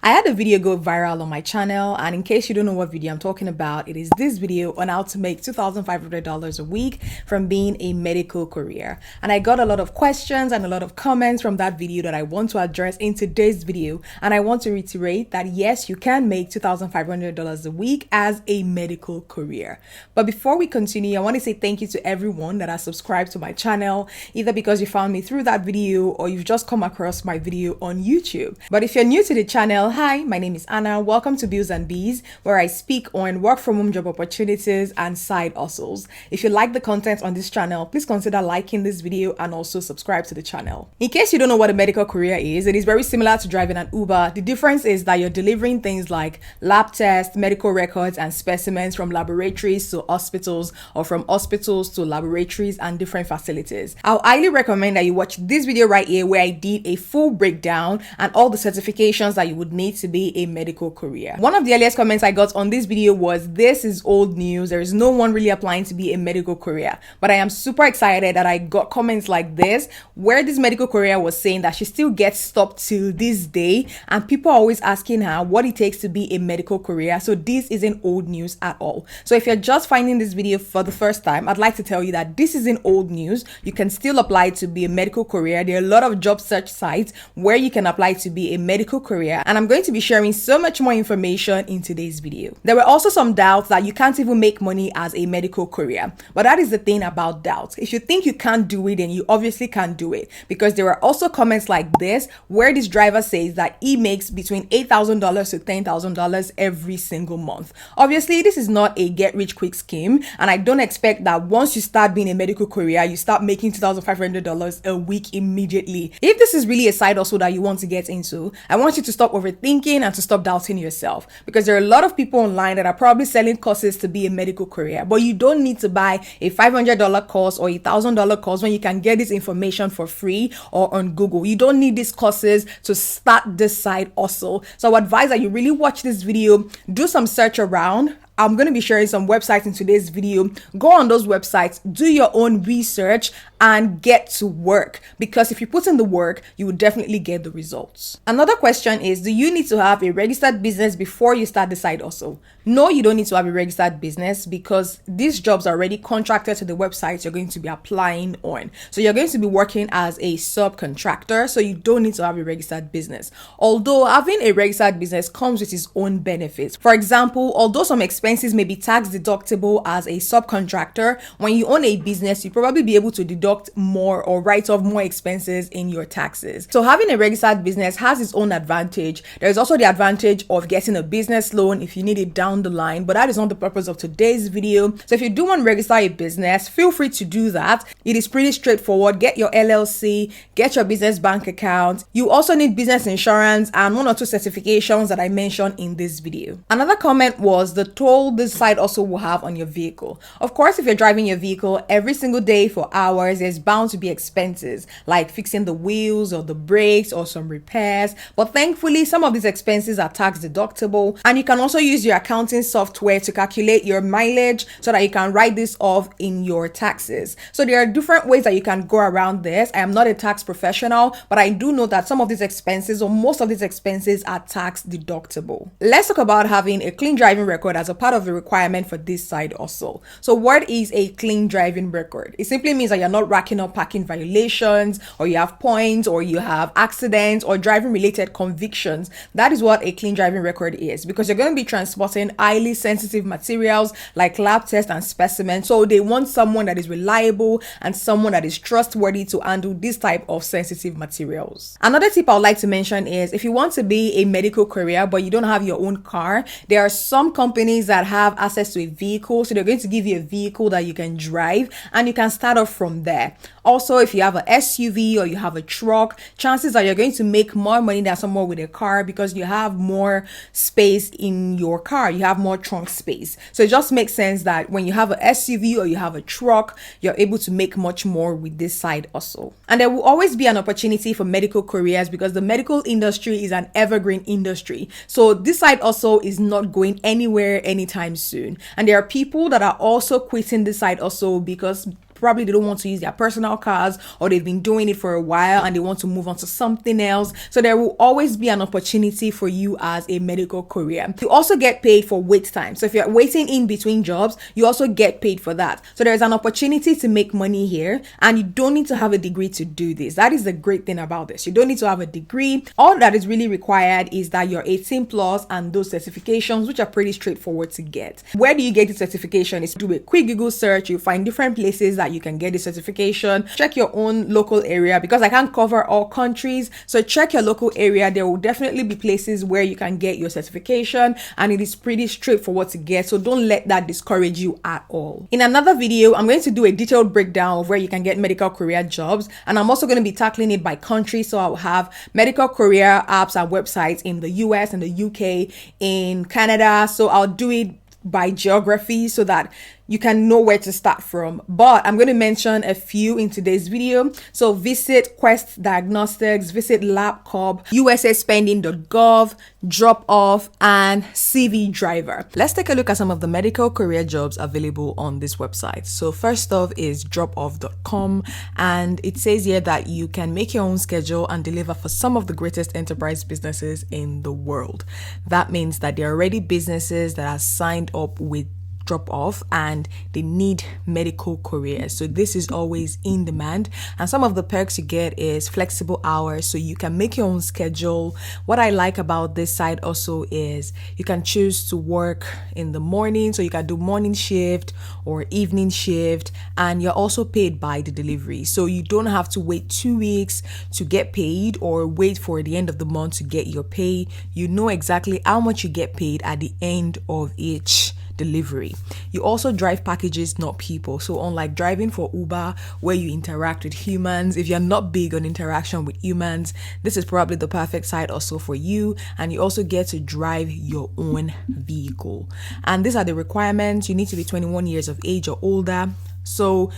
I had a video go viral on my channel, and in case you don't know what video I'm talking about, it is this video on how to make $2,500 a week from being a medical courier. And I got a lot of questions and a lot of comments from that video that I want to address in today's video. And I want to reiterate that yes, you can make $2,500 a week as a medical courier. But before we continue, I want to say thank you to everyone that has subscribed to my channel, either because you found me through that video or you've just come across my video on YouTube. But if you're new to the channel, hi, my name is Anna. Welcome to Bills and Bees, where I speak on work from home job opportunities and side hustles. If you like the content on this channel, please consider liking this video and also subscribe to the channel. In case you don't know what a medical courier is, it is very similar to driving an Uber. The difference is that you're delivering things like lab tests, medical records, and specimens from laboratories to hospitals, or from hospitals to laboratories and different facilities. I highly recommend that you watch this video right here, where I did a full breakdown and all the certifications that you would need to be a medical courier. One of the earliest comments I got on this video was, "This is old news. There is no one really applying to be a medical courier." But I am super excited that I got comments like this, where this medical courier was saying that she still gets stopped till this day, and people are always asking her what it takes to be a medical courier. So this isn't old news at all. So if you're just finding this video for the first time, I'd like to tell you that this isn't old news. You can still apply to be a medical courier. There are a lot of job search sites where you can apply to be a medical courier, and I'm going to be sharing so much more information in today's video. There were also some doubts that you can't even make money as a medical courier, but that is the thing about doubts. If you think you can't do it, then you obviously can't do it, because there were also comments like this where this driver says that he makes between $8,000 to $10,000 every single month. Obviously, this is not a get rich quick scheme, and I don't expect that once you start being a medical courier, you start making $2,500 a week immediately. If this is really a side hustle that you want to get into, I want you to stop overthinking and to stop doubting yourself, because there are a lot of people online that are probably selling courses to be a medical courier, but you don't need to buy a $500 course or a $1,000 course when you can get this information for free or on Google. You don't need these courses to start this side hustle. So I would advise that you really watch this video, do some search around. I'm going to be sharing some websites in today's video. Go on those websites, do your own research, and get to work, because if you put in the work, you will definitely get the results. Another question is, do you need to have a registered business before you start the side hustle? No, you don't need to have a registered business, because these jobs are already contracted to the websites you're going to be applying on. So you're going to be working as a subcontractor, so you don't need to have a registered business. Although having a registered business comes with its own benefits. For example, although some expenses may be tax deductible as a subcontractor, when you own a business, you probably be able to deduct more or write off more expenses in your taxes. So having a registered business has its own advantage. There is also the advantage of getting a business loan if you need it down the line, but that is not the purpose of today's video. So if you do want to register a business, feel free to do that. It is pretty straightforward. Get your LLC, get your business bank account. You also need business insurance and one or two certifications that I mentioned in this video. Another comment was the toll this side also will have on your vehicle. Of course, if you're driving your vehicle every single day for hours, there's bound to be expenses like fixing the wheels or the brakes or some repairs. But thankfully, some of these expenses are tax deductible, and you can also use your accounting software to calculate your mileage so that you can write this off in your taxes. So there are different ways that you can go around this. I am not a tax professional, but I do know that some of these expenses, or most of these expenses, are tax deductible. Let's talk about having a clean driving record as a part of the requirement for this side also. So what is a clean driving record? It simply means that you're not racking up parking violations, or you have points, or you have accidents or driving related convictions. That is what a clean driving record is, because you're going to be transporting highly sensitive materials like lab tests and specimens. So they want someone that is reliable and someone that is trustworthy to handle this type of sensitive materials. Another tip I would like to mention is, if you want to be a medical courier but you don't have your own car, there are some companies that have access to a vehicle, so they're going to give you a vehicle that you can drive, and you can start off from there. Also, if you have an SUV or you have a truck, chances are you're going to make more money than someone with a car, because you have more space in your car. You have more trunk space. So it just makes sense that when you have an SUV or you have a truck, you're able to make much more with this side hustle. And there will always be an opportunity for medical couriers, because the medical industry is an evergreen industry. So this side hustle is not going anywhere anytime soon. And there are people that are also quitting this side hustle because Probably they don't want to use their personal cars, or they've been doing it for a while and they want to move on to something else. So there will always be an opportunity for you as a medical courier. You also get paid for wait time. So if you're waiting in between jobs, you also get paid for that. So there's an opportunity to make money here, and you don't need to have a degree to do this. That is the great thing about this. You don't need to have a degree. All that is really required is that you're 18 plus and those certifications, which are pretty straightforward to get. Where do you get the certification? Is do a quick Google search. You find different places that you can get the certification. Check your own local area, because I can't cover all countries. So check your local area. There will definitely be places where you can get your certification, and it is pretty straightforward to get. So don't let that discourage you at all. In another video, I'm going to do a detailed breakdown of where you can get medical courier jobs, and I'm also going to be tackling it by country. So I'll have medical courier apps and websites in the US and the UK, in Canada. So I'll do it by geography so that you can know where to start from. But I'm going to mention a few in today's video. So visit Quest Diagnostics, visit LabCorp, usaspending.gov, Drop Off, and CV Driver. Let's take a look at some of the medical career jobs available on this website. So first off is dropoff.com, and it says here that you can make your own schedule and deliver for some of the greatest enterprise businesses in the world. That means that there are already businesses that are signed up with Drop Off and they need medical couriers. So this is always in demand, and some of the perks you get is flexible hours, so you can make your own schedule. What I like about this site also is you can choose to work in the morning, so you can do morning shift or evening shift, and you're also paid by the delivery. So you don't have to wait 2 weeks to get paid or wait for the end of the month to get your pay. You know exactly how much you get paid at the end of each delivery. You also drive packages, not people. So unlike driving for Uber, where you interact with humans, if you're not big on interaction with humans, this is probably the perfect site also for you. And you also get to drive your own vehicle. And these are the requirements. You need to be 21 years of age or older. So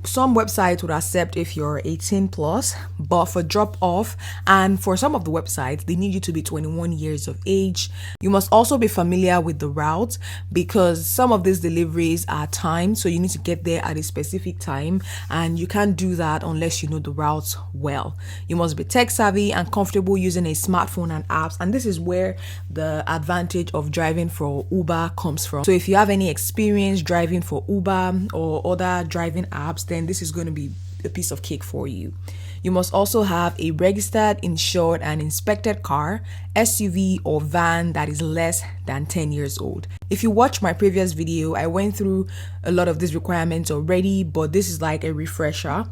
some websites would accept if you're 18 plus, but for Drop Off and for some of the websites, they need you to be 21 years of age. You must also be familiar with the route, because some of these deliveries are timed, so you need to get there at a specific time, and you can't do that unless you know the routes well. You must be tech savvy and comfortable using a smartphone and apps, and this is where the advantage of driving for Uber comes from. So if you have any experience driving for Uber or other driving apps, then this is going to be a piece of cake for you. You must also have a registered, insured, and inspected car, SUV, or van that is less than 10 years old. If you watch my previous video, I went through a lot of these requirements already, but this is like a refresher.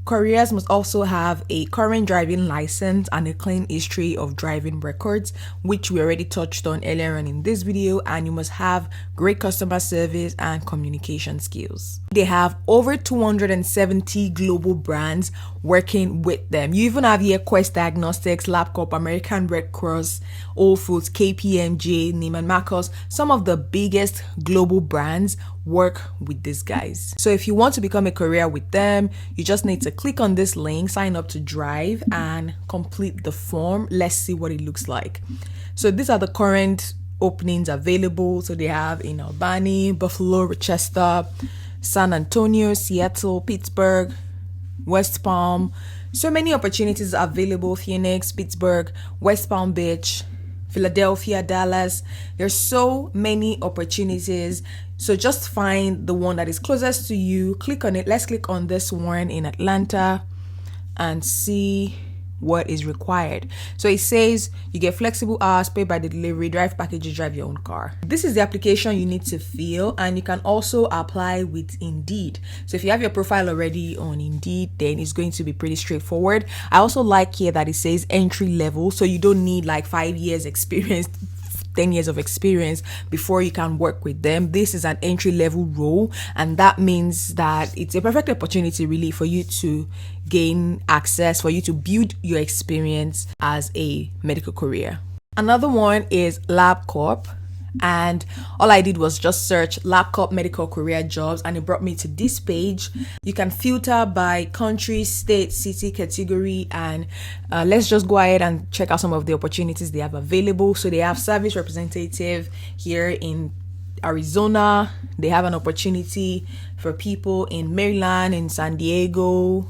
Couriers must also have a current driving license and a clean history of driving records, which we already touched on earlier on in this video, and you must have great customer service and communication skills. They have over 270 global brands working with them. You even have here Quest Diagnostics, LabCorp, American Red Cross, Whole Foods, KPMG, Neiman Marcus. Some of the biggest global brands work with these guys. So if you want to become a courier with them, you just need to click on this link, sign up to drive, and complete the form. Let's see what it looks like. So these are the current openings available. So they have in Albany, Buffalo, Rochester, San Antonio, Seattle, Pittsburgh, West Palm. So many opportunities available: Phoenix, Pittsburgh, West Palm Beach, Philadelphia, Dallas. There's so many opportunities. So just find the one that is closest to you, click on it. Let's click on this one in Atlanta and see what is required. So it says you get flexible hours, paid by the delivery, drive packages, drive your own car. This is the application you need to fill, and you can also apply with Indeed. So if you have your profile already on Indeed, then it's going to be pretty straightforward. I also like here that it says entry level, so you don't need like 5 years experience, 10 years of experience before you can work with them. This is an entry level role, and that means that it's a perfect opportunity really for you to gain access, for you to build your experience as a medical courier. Another one is LabCorp, and all I did was just search LabCorp medical courier jobs, and it brought me to this page. You can filter by country, state, city, category, and let's just go ahead and check out some of the opportunities they have available. So they have service representative here in Arizona. They have an opportunity for people in Maryland, in San Diego,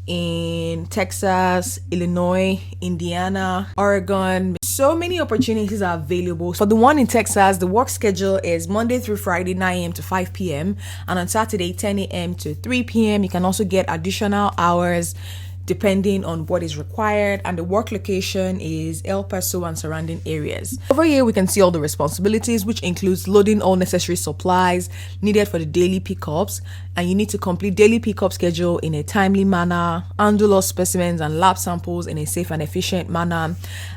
in Texas, Illinois, Indiana, Oregon. So many opportunities are available. For the one in Texas, the work schedule is Monday through Friday, 9 a.m. to 5 p.m. and on Saturday, 10 a.m. to 3 p.m. You can also get additional hours depending on what is required, and the work location is El Paso and surrounding areas. Over here we can see all the responsibilities, which includes loading all necessary supplies needed for the daily pickups, and you need to complete daily pickup schedule in a timely manner, handle all specimens and lab samples in a safe and efficient manner.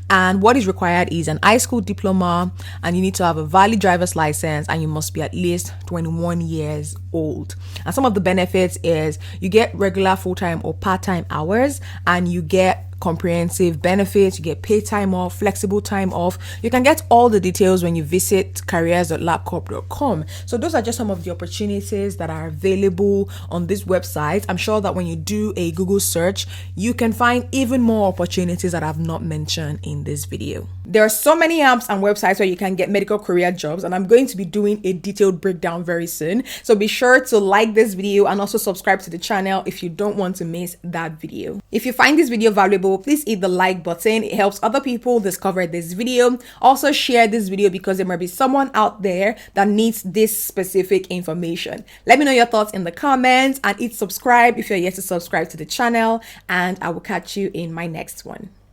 And what is required is an high school diploma, and you need to have a valid driver's license, and you must be at least 21 years old. And some of the benefits is you get regular full-time or part-time hours, and you get comprehensive benefits, you get paid time off, flexible time off. You can get all the details when you visit careers.labcorp.com. So those are just some of the opportunities that are available on this website. I'm sure that when you do a Google search, you can find even more opportunities that I've not mentioned in this video. There are so many apps and websites where you can get medical career jobs, and I'm going to be doing a detailed breakdown very soon. So be sure to like this video and also subscribe to the channel if you don't want to miss that video. If you find this video valuable, please hit the like button. It helps other people discover this video. Also share this video because there might be someone out there that needs this specific information. Let me know your thoughts in the comments, and hit subscribe if you're yet to subscribe to the channel, and I will catch you in my next one.